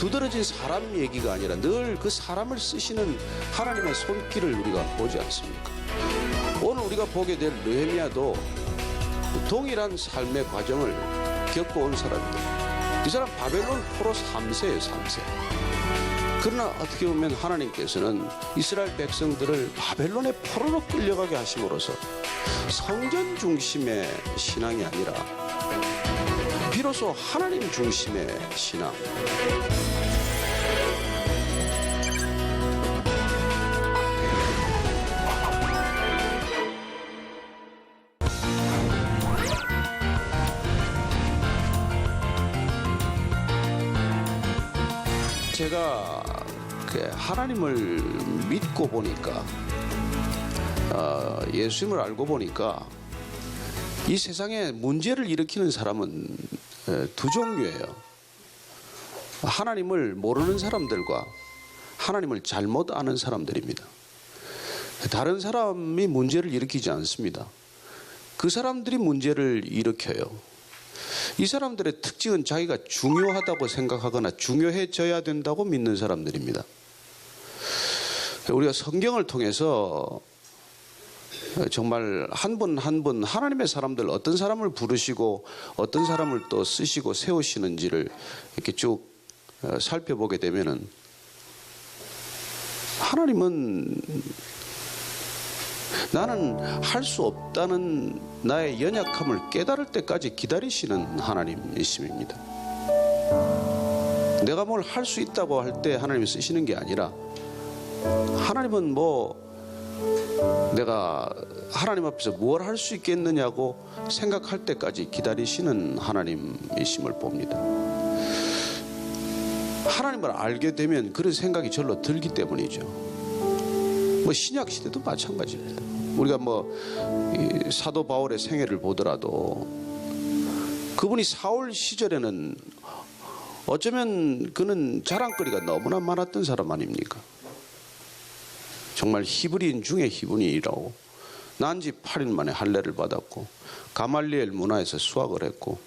두드러진 사람 얘기가 아니라 늘 그 사람을 쓰시는 하나님의 손길을 우리가 보지 않습니까? 오늘 우리가 보게 될 느헤미야도 동일한 삶의 과정을 겪어온 사람입니다. 이 사람 바벨론 포로 3세예요, 3세. 그러나 어떻게 보면 하나님께서는 이스라엘 백성들을 바벨론의 포로로 끌려가게 하심으로써 성전 중심의 신앙이 아니라 비로소 하나님 중심의 신앙, 제가 하나님을 믿고 보니까 예수님을 알고 보니까 이 세상에 문제를 일으키는 사람은 두 종류예요. 하나님을 모르는 사람들과 하나님을 잘못 아는 사람들입니다. 다른 사람이 문제를 일으키지 않습니다. 그 사람들이 문제를 일으켜요. 이 사람들의 특징은 자기가 중요하다고 생각하거나 중요해져야 된다고 믿는 사람들입니다. 우리가 성경을 통해서 정말 한 분 한 분 하나님의 사람들 어떤 사람을 부르시고 어떤 사람을 또 쓰시고 세우시는지를 이렇게 쭉 살펴보게 되면은 하나님은 나는 할 수 없다는 나의 연약함을 깨달을 때까지 기다리시는 하나님이십니다. 내가 뭘 할 수 있다고 할 때 하나님이 쓰시는 게 아니라 하나님은 내가 하나님 앞에서 뭘 할 수 있겠느냐고 생각할 때까지 기다리시는 하나님이심을 봅니다. 하나님을 알게 되면 그런 생각이 절로 들기 때문이죠. 신약 시대도 마찬가지입니다. 우리가 사도 바울의 생애를 보더라도 그분이 사울 시절에는 어쩌면 그는 자랑거리가 너무나 많았던 사람 아닙니까? 정말 히브리인 중에 히브리인이라고 난지 8일 만에 할례를 받았고 가말리엘 문화에서 수학을 했고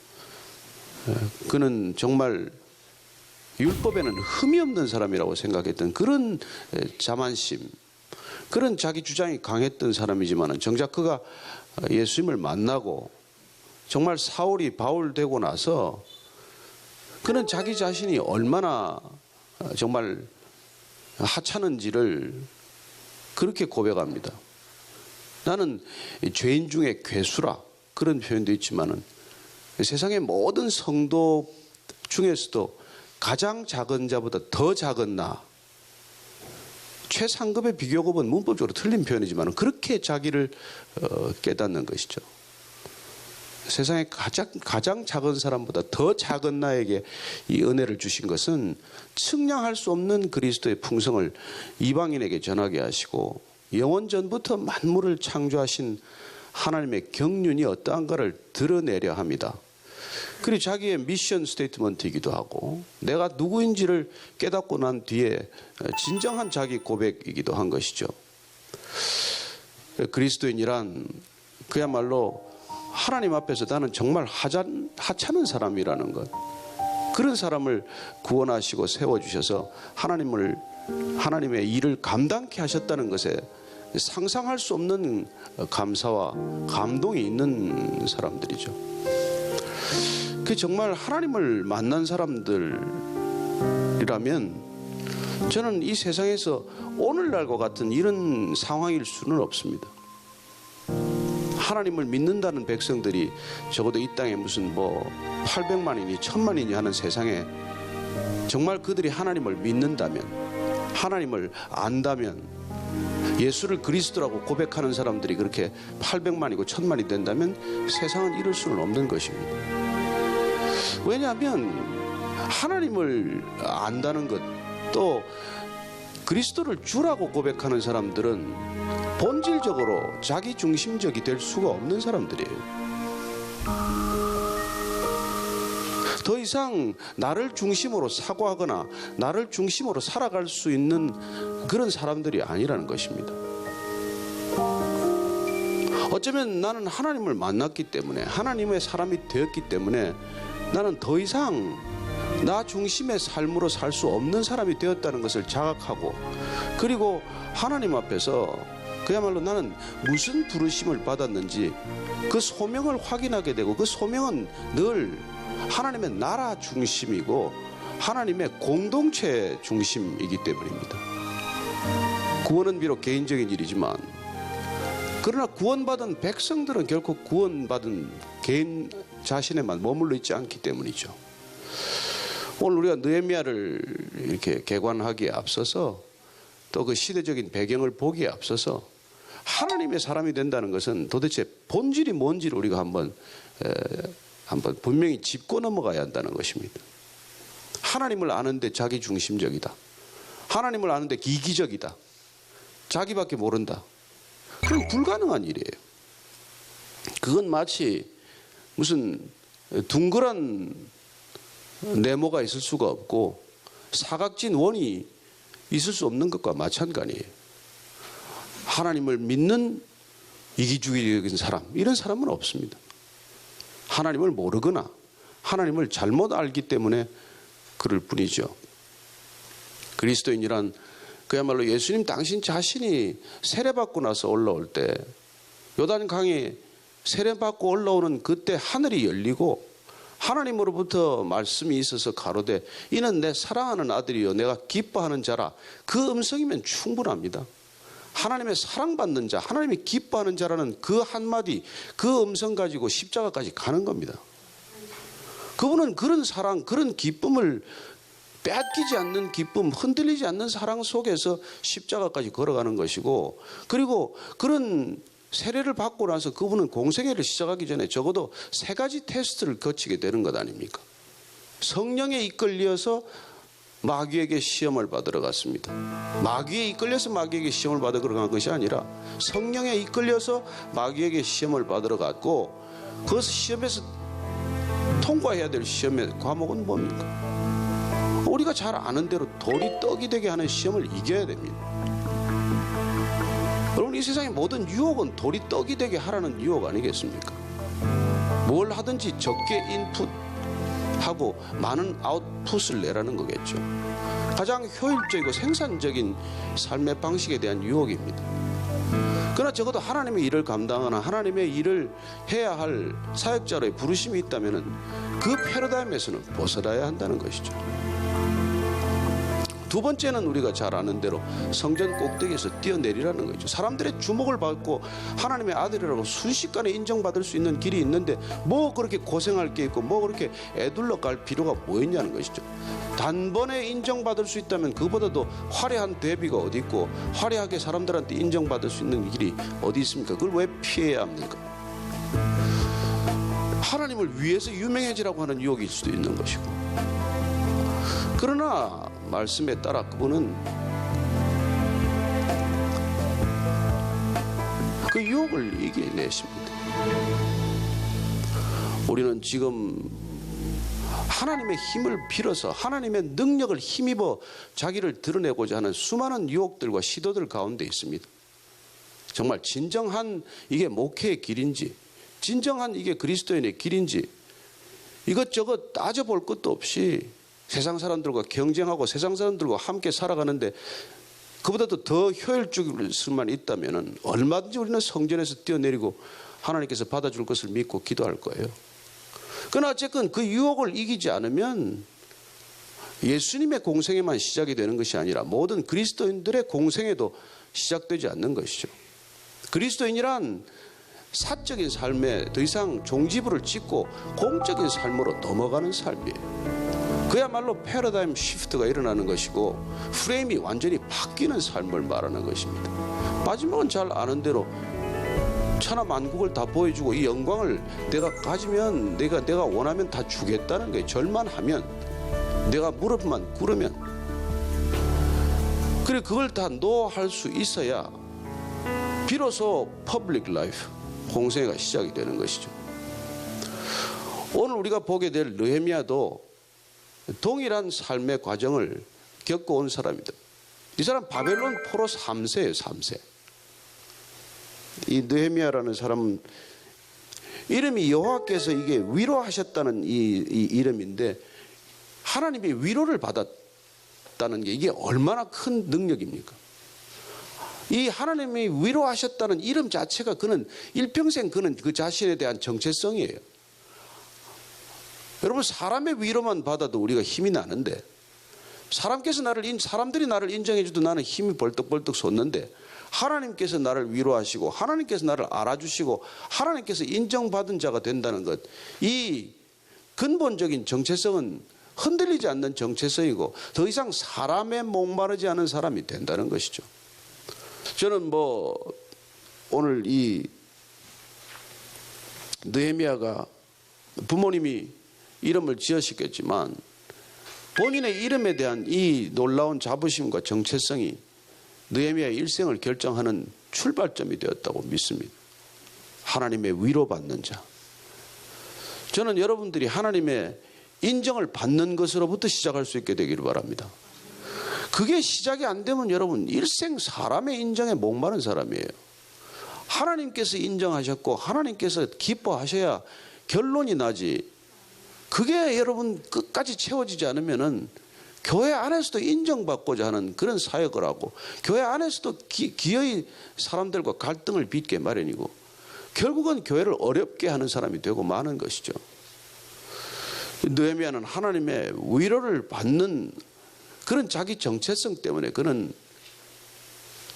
그는 정말 율법에는 흠이 없는 사람이라고 생각했던 그런 자만심, 그런 자기 주장이 강했던 사람이지만 정작 그가 예수님을 만나고 정말 사울이 바울 되고 나서 그는 자기 자신이 얼마나 정말 하찮은지를 그렇게 고백합니다. 나는 죄인 중에 괴수라, 그런 표현도 있지만은 세상의 모든 성도 중에서도 가장 작은 자보다 더 작은 나, 최상급의 비교급은 문법적으로 틀린 표현이지만 그렇게 자기를 깨닫는 것이죠. 세상에 가장 작은 사람보다 더 작은 나에게 이 은혜를 주신 것은 측량할 수 없는 그리스도의 풍성을 이방인에게 전하게 하시고 영원 전부터 만물을 창조하신 하나님의 경륜이 어떠한가를 드러내려 합니다. 그리고 자기의 미션 스테이트먼트이기도 하고 내가 누구인지를 깨닫고 난 뒤에 진정한 자기 고백이기도 한 것이죠. 그리스도인이란 그야말로 하나님 앞에서 나는 정말 하찮은 사람이라는 것, 그런 사람을 구원하시고 세워주셔서 하나님의 일을 감당케 하셨다는 것에 상상할 수 없는 감사와 감동이 있는 사람들이죠. 그 정말 하나님을 만난 사람들이라면 저는 이 세상에서 오늘날과 같은 이런 상황일 수는 없습니다. 하나님을 믿는다는 백성들이 적어도 이 땅에 무슨 800만이니 1000만이니 하는 세상에 정말 그들이 하나님을 믿는다면, 하나님을 안다면, 예수를 그리스도라고 고백하는 사람들이 그렇게 800만이고 1000만이 된다면 세상은 이럴 수는 없는 것입니다. 왜냐하면 하나님을 안다는 것, 또 그리스도를 주라고 고백하는 사람들은 본질적으로 자기 중심적이 될 수가 없는 사람들이에요. 더 이상 나를 중심으로 사고하거나 나를 중심으로 살아갈 수 있는 그런 사람들이 아니라는 것입니다. 어쩌면 나는 하나님을 만났기 때문에, 하나님의 사람이 되었기 때문에 나는 더 이상 나 중심의 삶으로 살 수 없는 사람이 되었다는 것을 자각하고, 그리고 하나님 앞에서 그야말로 나는 무슨 부르심을 받았는지 그 소명을 확인하게 되고, 그 소명은 늘 하나님의 나라 중심이고 하나님의 공동체 중심이기 때문입니다. 구원은 비록 개인적인 일이지만, 그러나 구원받은 백성들은 결코 구원받은 개인 자신에만 머물러 있지 않기 때문이죠. 오늘 우리가 느헤미야를 이렇게 개관하기에 앞서서, 또 그 시대적인 배경을 보기에 앞서서, 하나님의 사람이 된다는 것은 도대체 본질이 뭔지를 우리가 한번 분명히 짚고 넘어가야 한다는 것입니다. 하나님을 아는데 자기 중심적이다, 하나님을 아는데 이기적이다, 자기밖에 모른다, 그건 불가능한 일이에요. 그건 마치 무슨 둥그런 네모가 있을 수가 없고 사각진 원이 있을 수 없는 것과 마찬가지예요. 하나님을 믿는 이기주의적인 사람, 이런 사람은 없습니다. 하나님을 모르거나 하나님을 잘못 알기 때문에 그럴 뿐이죠. 그리스도인이란 그야말로 예수님 당신 자신이 세례받고 나서 올라올 때, 요단강에 세례받고 올라오는 그때 하늘이 열리고 하나님으로부터 말씀이 있어서 가로되 이는 내 사랑하는 아들이요 내가 기뻐하는 자라, 그 음성이면 충분합니다. 하나님의 사랑받는 자, 하나님이 기뻐하는 자라는 그 한마디, 그 음성 가지고 십자가까지 가는 겁니다. 그분은 그런 사랑, 그런 기쁨을 빼앗기지 않는 기쁨, 흔들리지 않는 사랑 속에서 십자가까지 걸어가는 것이고, 그리고 그런 세례를 받고 나서 그분은 공생애를 시작하기 전에 적어도 3가지 테스트를 거치게 되는 것 아닙니까? 성령에 이끌려서 마귀에게 시험을 받으러 갔습니다. 마귀에 이끌려서 마귀에게 시험을 받으러 간 것이 아니라 성령에 이끌려서 마귀에게 시험을 받으러 갔고, 그 시험에서 통과해야 될 시험의 과목은 뭡니까? 우리가 잘 아는 대로 돌이 떡이 되게 하는 시험을 이겨야 됩니다. 여러분, 이 세상의 모든 유혹은 돌이 떡이 되게 하라는 유혹 아니겠습니까? 뭘 하든지 적게 인풋하고 많은 아웃풋을 내라는 거겠죠. 가장 효율적이고 생산적인 삶의 방식에 대한 유혹입니다. 그러나 적어도 하나님의 일을 감당하나 하나님의 일을 해야 할 사역자로의 부르심이 있다면 그 패러다임에서는 벗어나야 한다는 것이죠. 두 번째는 우리가 잘 아는 대로 성전 꼭대기에서 뛰어내리라는 거죠. 사람들의 주목을 받고 하나님의 아들이라고 순식간에 인정받을 수 있는 길이 있는데 뭐 그렇게 고생할 게 있고 뭐 그렇게 애둘러 갈 필요가 뭐 있냐는 것이죠. 단번에 인정받을 수 있다면 그보다도 화려한 대비가 어디 있고 화려하게 사람들한테 인정받을 수 있는 길이 어디 있습니까? 그걸 왜 피해야 합니까? 하나님을 위해서 유명해지라고 하는 유혹일 수도 있는 것이고, 그러나 말씀에 따라 그분은 그 유혹을 이겨내십니다. 우리는 지금 하나님의 힘을 빌어서 하나님의 능력을 힘입어 자기를 드러내고자 하는 수많은 유혹들과 시도들 가운데 있습니다. 정말 진정한 이게 목회의 길인지, 진정한 이게 그리스도인의 길인지 이것저것 따져볼 것도 없이 세상 사람들과 경쟁하고 세상 사람들과 함께 살아가는데 그보다도 더 효율적일 수만 있다면 얼마든지 우리는 성전에서 뛰어내리고 하나님께서 받아줄 것을 믿고 기도할 거예요. 그러나 어쨌든 그 유혹을 이기지 않으면 예수님의 공생에만 시작이 되는 것이 아니라 모든 그리스도인들의 공생에도 시작되지 않는 것이죠. 그리스도인이란 사적인 삶에 더 이상 종지부를 찍고 공적인 삶으로 넘어가는 삶이에요. 그야말로 패러다임 시프트가 일어나는 것이고 프레임이 완전히 바뀌는 삶을 말하는 것입니다. 마지막은 잘 아는 대로 천하만국을 다 보여주고 이 영광을 내가 가지면 내가 원하면 다 주겠다는 거예요. 절만하면, 내가 무릎만 꿇으면. 그리고 그걸 다 노할 수 있어야 비로소 퍼블릭 라이프, 공생애가 시작이 되는 것이죠. 오늘 우리가 보게 될 느헤미야도 동일한 삶의 과정을 겪어온 사람이다. 이 사람 바벨론 포로 3세예요. 3세. 이 느헤미야라는 사람은 이름이 여호와께서 이게 위로하셨다는 이 이름인데 하나님의 위로를 받았다는 게 이게 얼마나 큰 능력입니까? 이 하나님이 위로하셨다는 이름 자체가 그는 일평생 그는 그 자신에 대한 정체성이에요. 여러분, 사람의 위로만 받아도 우리가 힘이 나는데, 사람들이 나를 인정해줘도 나는 힘이 벌떡벌떡 솟는데, 하나님께서 나를 위로하시고 하나님께서 나를 알아주시고 하나님께서 인정받은 자가 된다는 것, 이 근본적인 정체성은 흔들리지 않는 정체성이고 더 이상 사람에 목마르지 않은 사람이 된다는 것이죠. 저는 오늘 이 느헤미야가 부모님이 이름을 지으셨겠지만 본인의 이름에 대한 이 놀라운 자부심과 정체성이 느헤미야의 일생을 결정하는 출발점이 되었다고 믿습니다. 하나님의 위로받는 자. 저는 여러분들이 하나님의 인정을 받는 것으로부터 시작할 수 있게 되기를 바랍니다. 그게 시작이 안 되면 여러분 일생 사람의 인정에 목마른 사람이에요. 하나님께서 인정하셨고 하나님께서 기뻐하셔야 결론이 나지. 그게 여러분 끝까지 채워지지 않으면은 교회 안에서도 인정받고자 하는 그런 사역을 하고 교회 안에서도 기어이 사람들과 갈등을 빚게 마련이고 결국은 교회를 어렵게 하는 사람이 되고 마는 것이죠. 느헤미야는 하나님의 위로를 받는 그런 자기 정체성 때문에 그는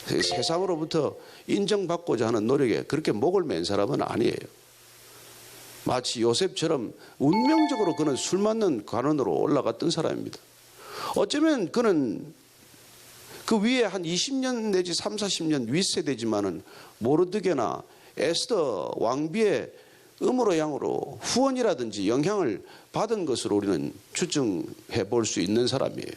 세상으로부터 인정받고자 하는 노력에 그렇게 목을 맨 사람은 아니에요. 마치 요셉처럼 운명적으로 그는 술 맞는 관원으로 올라갔던 사람입니다. 어쩌면 그는 그 위에 한 20년 내지 3, 40년 윗세대지만은 모르드게나 에스더 왕비의 음으로 양으로 후원이라든지 영향을 받은 것으로 우리는 추정해 볼 수 있는 사람이에요.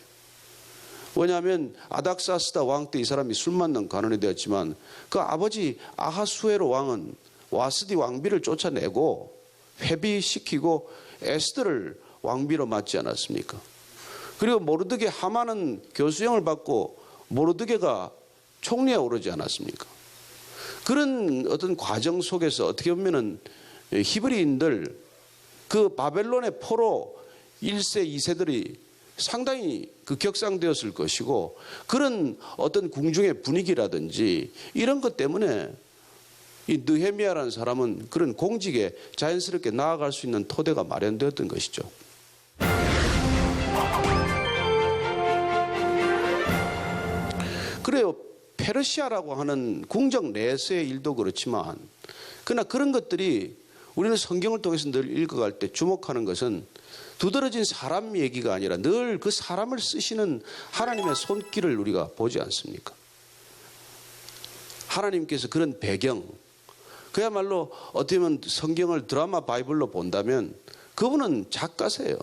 왜냐하면 아닥사스다 왕 때 이 사람이 술 맞는 관원이 되었지만 그 아버지 아하수에로 왕은 와스디 왕비를 쫓아내고 회비시키고 에스더를 왕비로 맞지 않았습니까? 그리고 모르드게 하만은 교수형을 받고 모르드게가 총리에 오르지 않았습니까? 그런 어떤 과정 속에서 어떻게 보면은 히브리인들 그 바벨론의 포로 1세, 2세들이 상당히 그 격상되었을 것이고 그런 어떤 궁중의 분위기라든지 이런 것 때문에 이 느헤미야라는 사람은 그런 공직에 자연스럽게 나아갈 수 있는 토대가 마련되었던 것이죠. 그래요. 페르시아라고 하는 궁정 내에서의 일도 그렇지만 그러나 그런 것들이 우리는 성경을 통해서 늘 읽어갈 때 주목하는 것은 두드러진 사람 얘기가 아니라 늘 그 사람을 쓰시는 하나님의 손길을 우리가 보지 않습니까? 하나님께서 그런 배경, 그야말로 어떻게 보면 성경을 드라마 바이블로 본다면 그분은 작가세요.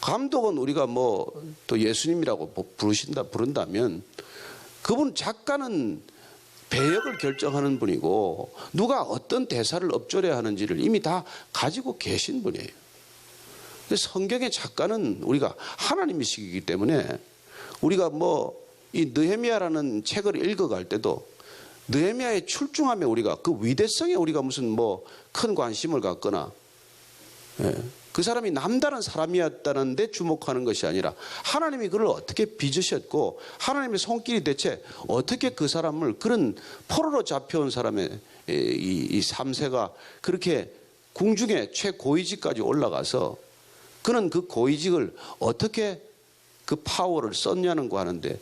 감독은 우리가 또 예수님이라고 부른다면 그분 작가는 배역을 결정하는 분이고 누가 어떤 대사를 읊조려야 하는지를 이미 다 가지고 계신 분이에요. 성경의 작가는 우리가 하나님이시기 때문에 우리가 이 느헤미야라는 책을 읽어갈 때도 느헤미야의 출중함에 우리가 그 위대성에 우리가 무슨 큰 관심을 갖거나 그 사람이 남다른 사람이었다는 데 주목하는 것이 아니라 하나님이 그를 어떻게 빚으셨고 하나님의 손길이 대체 어떻게 그 사람을 그런 포로로 잡혀온 사람의 이 3세가 그렇게 궁중의 최고위직까지 올라가서 그는 그 고위직을 어떻게 그 파워를 썼냐는 거 하는데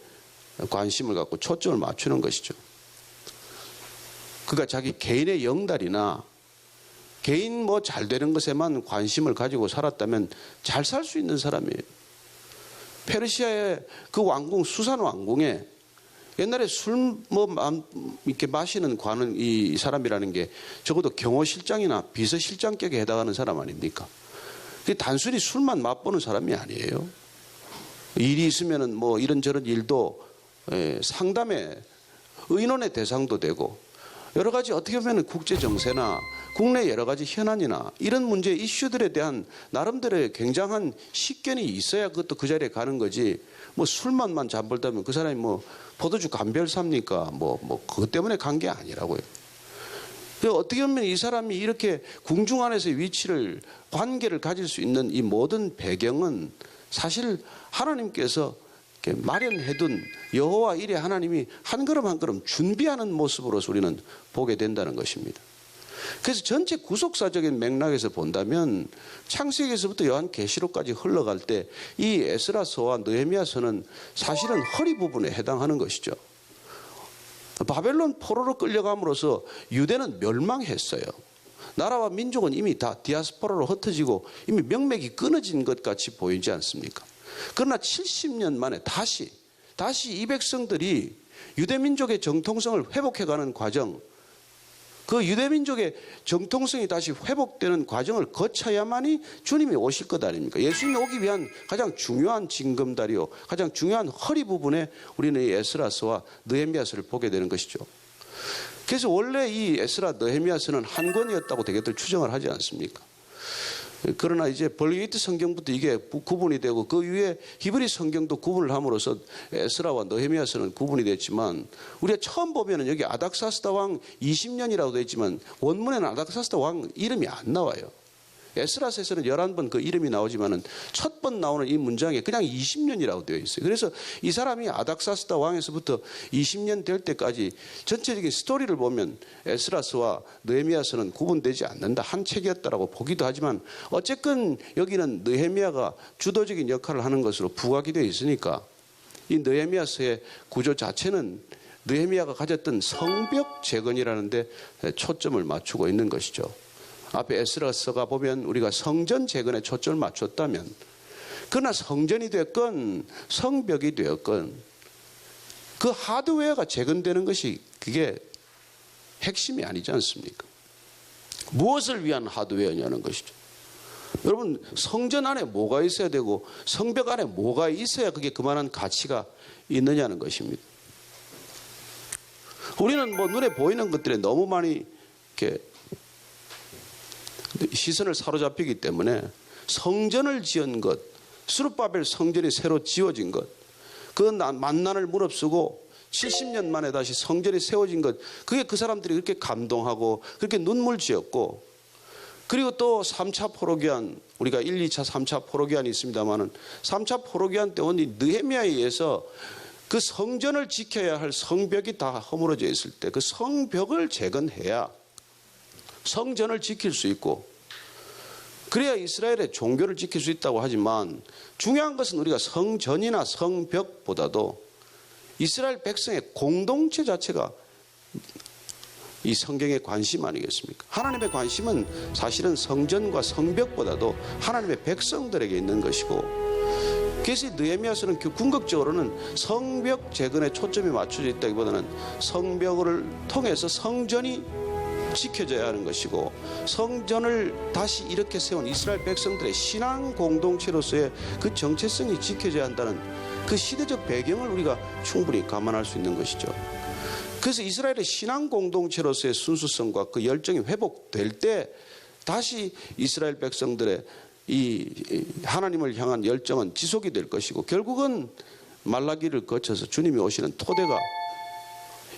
관심을 갖고 초점을 맞추는 것이죠. 그러니까 자기 개인의 영달이나 개인 잘 되는 것에만 관심을 가지고 살았다면 잘 살 수 있는 사람이에요. 페르시아의 그 왕궁 수산 왕궁에 옛날에 술 이렇게 마시는 관은 이 사람이라는 게 적어도 경호실장이나 비서실장격에 해당하는 사람 아닙니까? 단순히 술만 맛보는 사람이 아니에요. 일이 있으면은 이런저런 일도 상담의 의논의 대상도 되고 여러 가지 어떻게 보면 국제 정세나 국내 여러 가지 현안이나 이런 문제 이슈들에 대한 나름대로의 굉장한 식견이 있어야 그것도 그 자리에 가는 거지. 술만만 잠벌다면 그 사람이 포도주 감별 삽니까? 그것 때문에 간 게 아니라고요. 어떻게 보면 이 사람이 이렇게 궁중 안에서의 위치를, 관계를 가질 수 있는 이 모든 배경은 사실 하나님께서 마련해둔 여호와 일에 하나님이 한 걸음 한 걸음 준비하는 모습으로서 우리는 보게 된다는 것입니다. 그래서 전체 구속사적인 맥락에서 본다면 창세기에서부터 요한계시록까지 흘러갈 때 이 에스라서와 느헤미야서는 사실은 허리 부분에 해당하는 것이죠. 바벨론 포로로 끌려감으로써 유대는 멸망했어요. 나라와 민족은 이미 다 디아스포라로 흩어지고 이미 명맥이 끊어진 것 같이 보이지 않습니까? 그러나 70년 만에 다시 이 백성들이 유대민족의 정통성을 회복해가는 과정, 그 유대민족의 정통성이 다시 회복되는 과정을 거쳐야만이 주님이 오실 것 아닙니까? 예수님이 오기 위한 가장 중요한 징검다리요, 가장 중요한 허리 부분에 우리는 이 에스라서와 느헤미야서를 보게 되는 것이죠. 그래서 원래 이 에스라 느헤미야서는 한 권이었다고 대개들 추정을 하지 않습니까? 그러나 이제 벌게이트 성경부터 이게 구분이 되고 그 위에 히브리 성경도 구분을 함으로써 에스라와 느헤미야서는 구분이 됐지만, 우리가 처음 보면은 여기 아닥사스다 왕 20년이라고 되어 있지만 원문에는 아닥사스다 왕 이름이 안 나와요. 에스라서에서는 11번 그 이름이 나오지만은 첫 번 나오는 이 문장에 그냥 20년이라고 되어 있어요. 그래서 이 사람이 아닥사스다 왕에서부터 20년 될 때까지 전체적인 스토리를 보면 에스라서와 느헤미야서는 구분되지 않는다, 한 책이었다라고 보기도 하지만, 어쨌건 여기는 느헤미야가 주도적인 역할을 하는 것으로 부각이 되어 있으니까 이 느헤미야서의 구조 자체는 느헤미야가 가졌던 성벽 재건이라는 데 초점을 맞추고 있는 것이죠. 앞에 에스라서가 보면 우리가 성전 재건에 초점을 맞췄다면, 그러나 성전이 됐건 성벽이 되었건 그 하드웨어가 재건되는 것이 그게 핵심이 아니지 않습니까? 무엇을 위한 하드웨어냐는 것이죠. 여러분, 성전 안에 뭐가 있어야 되고 성벽 안에 뭐가 있어야 그게 그만한 가치가 있느냐는 것입니다. 우리는 뭐 눈에 보이는 것들에 너무 많이 이렇게 시선을 사로잡히기 때문에 성전을 지은 것, 스룹바벨 성전이 새로 지어진 것, 그 만난을 무릅쓰고 70년 만에 다시 성전이 세워진 것, 그게 그 사람들이 그렇게 감동하고 그렇게 눈물 지었고, 그리고 또 3차 포로기한, 우리가 1, 2차, 3차 포로기한이 있습니다만은 3차 포로기한 때 온 이 느헤미야에 의해서 그 성전을 지켜야 할 성벽이 다 허물어져 있을 때 그 성벽을 재건해야 성전을 지킬 수 있고, 그래야 이스라엘의 종교를 지킬 수 있다고 하지만, 중요한 것은 우리가 성전이나 성벽보다도 이스라엘 백성의 공동체 자체가 이 성경의 관심 아니겠습니까? 하나님의 관심은 사실은 성전과 성벽보다도 하나님의 백성들에게 있는 것이고, 그래서 느헤미야서는 궁극적으로는 성벽 재건에 초점이 맞춰져 있다기보다는 성벽을 통해서 성전이 지켜져야 하는 것이고, 성전을 다시 이렇게 세운 이스라엘 백성들의 신앙 공동체로서의 그 정체성이 지켜져야 한다는 그 시대적 배경을 우리가 충분히 감안할 수 있는 것이죠. 그래서 이스라엘의 신앙 공동체로서의 순수성과 그 열정이 회복될 때 다시 이스라엘 백성들의 이 하나님을 향한 열정은 지속이 될 것이고, 결국은 말라기를 거쳐서 주님이 오시는 토대가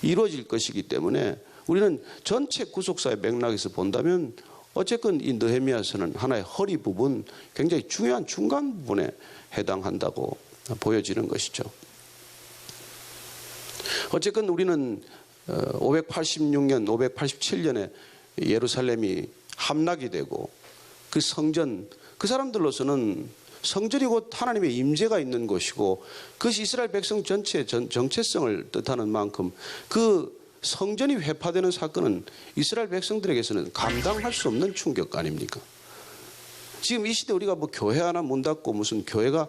이루어질 것이기 때문에 우리는 전체 구속사의 맥락에서 본다면 어쨌건 이 느헤미야서는 하나의 허리 부분, 굉장히 중요한 중간 부분에 해당한다고 보여지는 것이죠. 어쨌건 우리는 586년, 587년에 예루살렘이 함락이 되고 그 성전, 그 사람들로서는 성전이 곧 하나님의 임재가 있는 곳이고 그것이 이스라엘 백성 전체의 정체성을 뜻하는 만큼 그 성전이 회파되는 사건은 이스라엘 백성들에게서는 감당할 수 없는 충격 아닙니까? 지금 이 시대 우리가 뭐 교회 하나 문 닫고 무슨 교회가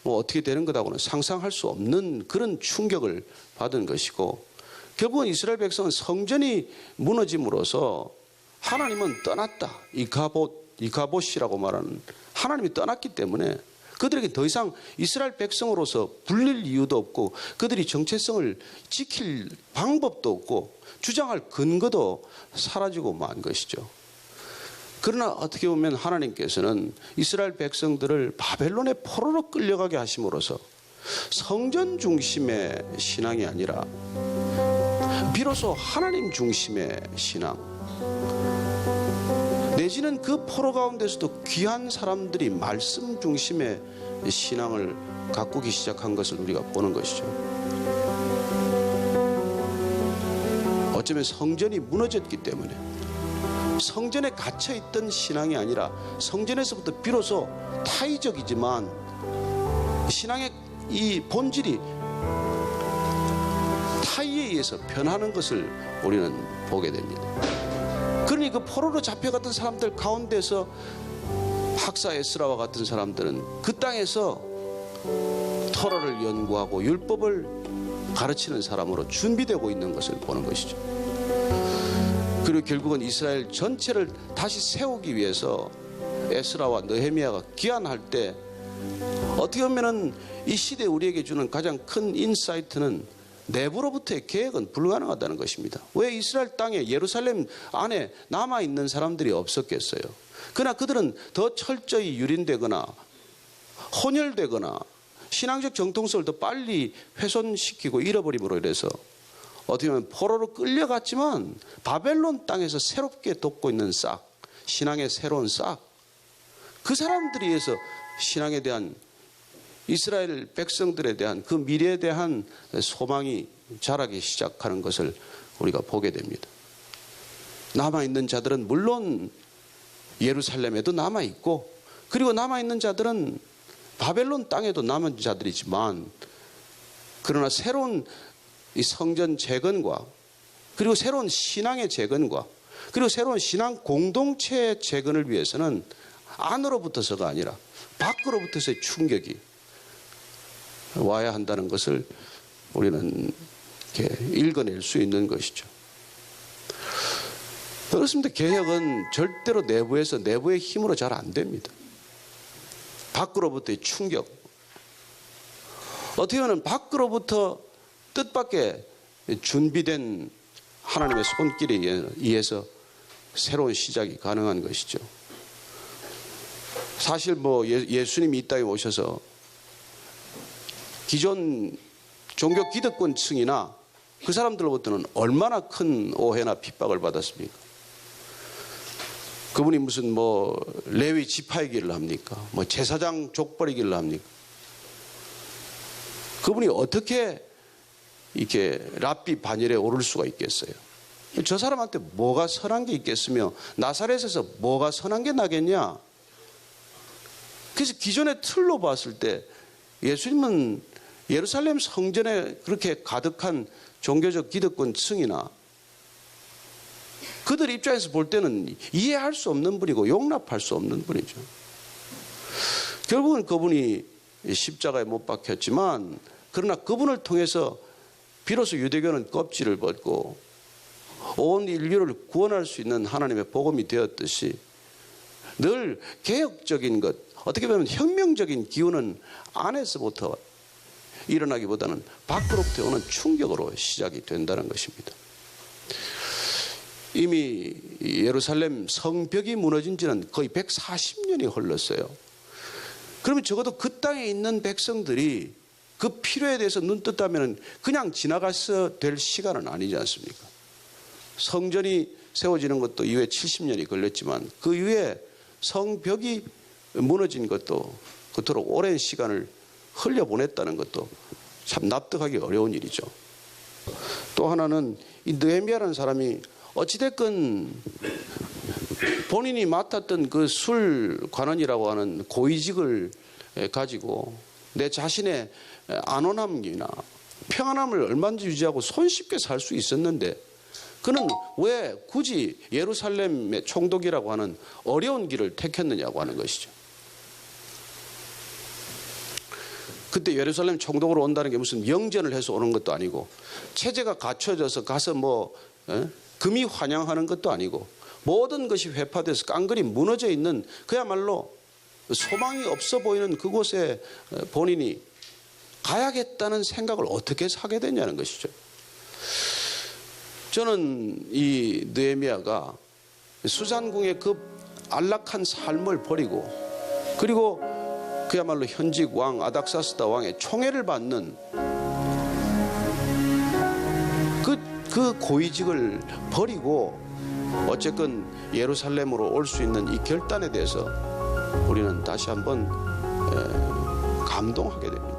뭐 어떻게 되는 거다고는 상상할 수 없는 그런 충격을 받은 것이고, 결국은 이스라엘 백성은 성전이 무너짐으로써 하나님은 떠났다, 이카봇이라고 말하는 하나님이 떠났기 때문에 그들에게 더 이상 이스라엘 백성으로서 불릴 이유도 없고 그들이 정체성을 지킬 방법도 없고 주장할 근거도 사라지고 만 것이죠. 그러나 어떻게 보면 하나님께서는 이스라엘 백성들을 바벨론의 포로로 끌려가게 하심으로써 성전 중심의 신앙이 아니라 비로소 하나님 중심의 신앙, 내지는 그 포로 가운데서도 귀한 사람들이 말씀 중심의 신앙을 가꾸기 시작한 것을 우리가 보는 것이죠. 어쩌면 성전이 무너졌기 때문에, 성전에 갇혀있던 신앙이 아니라 성전에서부터 비로소 타의적이지만 신앙의 이 본질이 타의에 의해서 변하는 것을 우리는 보게 됩니다. 그러니 그 포로로 잡혀갔던 사람들 가운데서 학사 에스라와 같은 사람들은 그 땅에서 토라를 연구하고 율법을 가르치는 사람으로 준비되고 있는 것을 보는 것이죠. 그리고 결국은 이스라엘 전체를 다시 세우기 위해서 에스라와 느헤미야가 귀환할 때 어떻게 보면은 이 시대 우리에게 주는 가장 큰 인사이트는 내부로부터의 계획은 불가능하다는 것입니다. 왜 이스라엘 땅에 예루살렘 안에 남아있는 사람들이 없었겠어요? 그러나 그들은 더 철저히 유린되거나 혼혈되거나 신앙적 정통성을 더 빨리 훼손시키고 잃어버림으로 인해서 어떻게 보면 포로로 끌려갔지만 바벨론 땅에서 새롭게 돋고 있는 싹, 신앙의 새로운 싹, 그 사람들에 의해서 신앙에 대한, 이스라엘 백성들에 대한 그 미래에 대한 소망이 자라기 시작하는 것을 우리가 보게 됩니다. 남아있는 자들은 물론 예루살렘에도 남아있고, 그리고 남아있는 자들은 바벨론 땅에도 남은 자들이지만, 그러나 새로운 이 성전 재건과 그리고 새로운 신앙의 재건과 그리고 새로운 신앙 공동체의 재건을 위해서는 안으로부터서가 아니라 밖으로부터서의 충격이 와야 한다는 것을 우리는 이렇게 읽어낼 수 있는 것이죠. 그렇습니다. 개혁은 절대로 내부에서, 내부의 힘으로 잘 안 됩니다. 밖으로부터의 충격, 어떻게 보면 밖으로부터 뜻밖의 준비된 하나님의 손길에 의해서 새로운 시작이 가능한 것이죠. 사실 예수님이 이 땅에 오셔서 기존 종교 기득권층이나 그 사람들로부터는 얼마나 큰 오해나 핍박을 받았습니까? 그분이 무슨 레위 지파의 길을 합니까? 제사장 족벌의 길을 합니까? 그분이 어떻게 이렇게 랍비 반열에 오를 수가 있겠어요? 저 사람한테 뭐가 선한 게 있겠으며 나사렛에서 뭐가 선한 게 나겠냐? 그래서 기존의 틀로 봤을 때 예수님은 예루살렘 성전에 그렇게 가득한 종교적 기득권층이나 그들 입장에서 볼 때는 이해할 수 없는 분이고 용납할 수 없는 분이죠. 결국은 그분이 십자가에 못 박혔지만, 그러나 그분을 통해서 비로소 유대교는 껍질을 벗고 온 인류를 구원할 수 있는 하나님의 복음이 되었듯이 늘 개혁적인 것, 어떻게 보면 혁명적인 기운은 안에서부터 일어나기보다는 밖으로부터 오는 충격으로 시작이 된다는 것입니다. 이미 예루살렘 성벽이 무너진 지는 거의 140년이 흘렀어요. 그러면 적어도 그 땅에 있는 백성들이 그 필요에 대해서 눈뜨다면 그냥 지나가서 될 시간은 아니지 않습니까? 성전이 세워지는 것도 이후에 70년이 걸렸지만 그 이후에 성벽이 무너진 것도 그토록 오랜 시간을 흘려보냈다는 것도 참 납득하기 어려운 일이죠. 또 하나는 이 느헤미야라는 사람이 어찌됐건 본인이 맡았던 그 술 관원이라고 하는 고위직을 가지고 내 자신의 안온함이나 평안함을 얼마든지 유지하고 손쉽게 살 수 있었는데, 그는 왜 굳이 예루살렘의 총독이라고 하는 어려운 길을 택했느냐고 하는 것이죠. 그때 예루살렘 총독으로 온다는 게 무슨 영전을 해서 오는 것도 아니고, 체제가 갖춰져서 가서 금이 환영하는 것도 아니고, 모든 것이 회파돼서 깡그리 무너져 있는 그야말로 소망이 없어 보이는 그곳에 본인이 가야겠다는 생각을 어떻게 하게 되냐는 것이죠. 저는 이 느헤미야가 수산궁의 그 안락한 삶을 버리고, 그리고 그야말로 현직 왕 아닥사스다 왕의 총애를 받는 그 고위직을 버리고 어쨌건 예루살렘으로 올 수 있는 이 결단에 대해서 우리는 다시 한번 감동하게 됩니다.